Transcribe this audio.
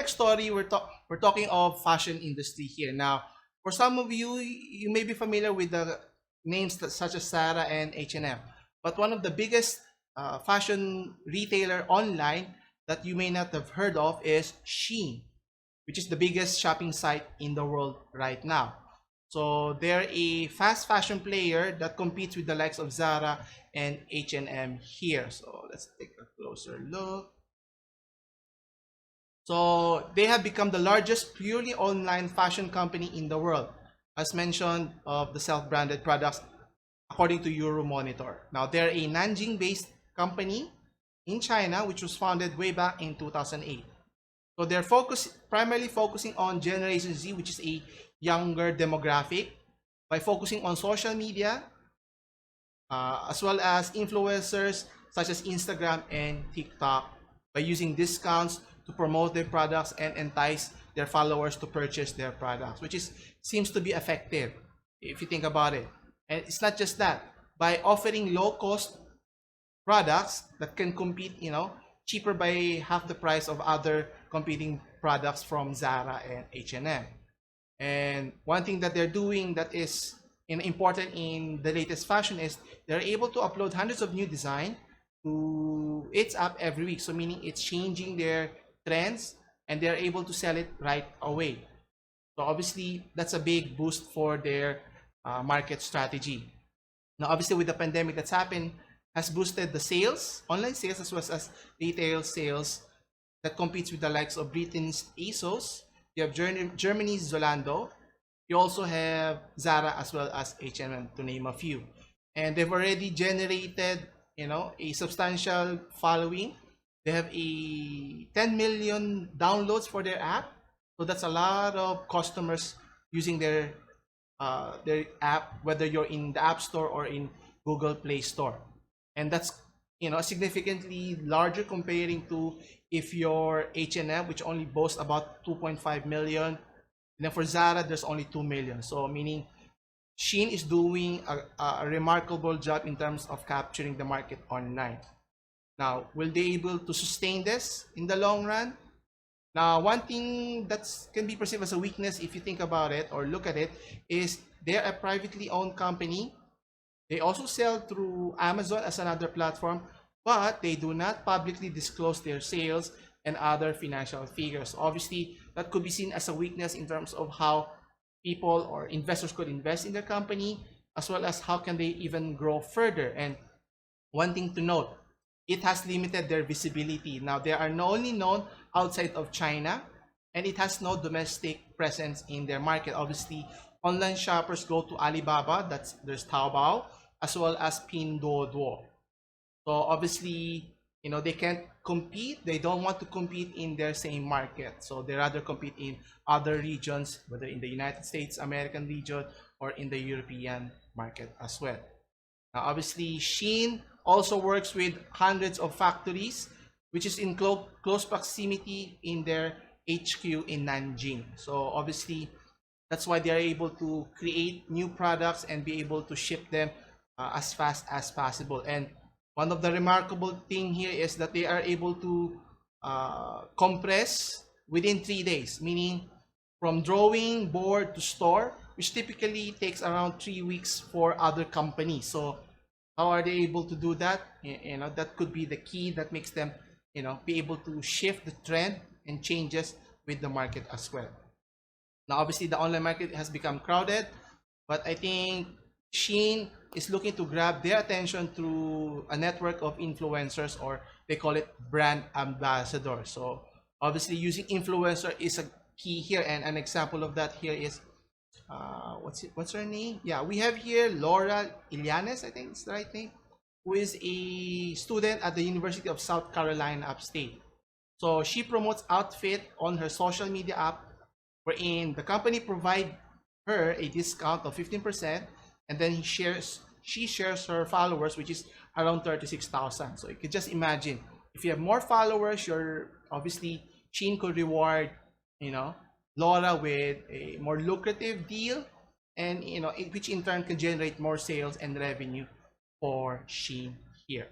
story, we're talking of fashion industry here. Now, for some of you, you may be familiar with the names such as Zara and H&M, but one of the biggest fashion retailer online that you may not have heard of is Shein, which is the biggest shopping site in the world right now. So they're a fast fashion player that competes with the likes of Zara and H&M here. So let's take a closer look. So they have become the largest purely online fashion company in the world, as mentioned of the self-branded products, according to Euromonitor. Now they're a Nanjing-based company in China, which was founded way back in 2008. So they're primarily focusing on Generation Z, which is a younger demographic, by focusing on social media, as well as influencers such as Instagram and TikTok, by using discounts to promote their products and entice their followers to purchase their products, which seems to be effective if you think about it. And it's not just that. By offering low-cost products that can compete, cheaper by half the price of other competing products from Zara and H&M. And one thing that they're doing that is important in the latest fashion is they're able to upload hundreds of new design to its app every week. So meaning it's changing their trends and they're able to sell it right away. So obviously that's a big boost for their market strategy. Now obviously with the pandemic that's happened, has boosted the sales, online sales as well as retail sales that competes with the likes of Britain's ASOS. You have Germany's Zalando. You also have Zara as well as H&M, to name a few. And they've already generated, a substantial following. They have a 10 million downloads for their app. So that's a lot of customers using their app, whether you're in the App Store or in Google Play Store. And that's significantly larger comparing to if you're H&M, which only boasts about 2.5 million, and then for Zara there's only 2 million. So meaning Shein is doing a remarkable job in terms of capturing the market online. Now, will they able to sustain this in the long run? Now, one thing that can be perceived as a weakness, if you think about it or look at it, is they're a privately owned company. They also sell through Amazon as another platform, but they do not publicly disclose their sales and other financial figures. Obviously, that could be seen as a weakness in terms of how people or investors could invest in their company, as well as how can they even grow further. And one thing to note, it has limited their visibility. Now, they are not only known outside of China, and it has no domestic presence in their market. Obviously, online shoppers go to Alibaba, there's Taobao, as well as Pinduoduo. So obviously, they can't compete. They don't want to compete in their same market. So they rather compete in other regions, whether in the United States, American region, or in the European market as well. Now, obviously, Shein also works with hundreds of factories, which is in close proximity in their HQ in Nanjing. So obviously, that's why they are able to create new products and be able to ship them as fast as possible. And one of the remarkable thing here is that they are able to compress within 3 days, meaning from drawing board to store, which typically takes around 3 weeks for other companies. So how are they able to do that? That could be the key that makes them, be able to shift the trend and changes with the market as well. Now, obviously, the online market has become crowded, but I think Shein is looking to grab their attention through a network of influencers, or they call it brand ambassadors. So obviously, using influencer is a key here, and an example of that here is what's her name? Yeah, we have here Laura Ilianes, I think it's the right name, who is a student at the University of South Carolina upstate. So she promotes outfit on her social media app, wherein the company provide her a discount of 15%, and then she shares her followers, which is around 36,000. So you could just imagine, if you have more followers, you're obviously Shein could reward, Laura with a more lucrative deal, and which in turn can generate more sales and revenue for Shein here.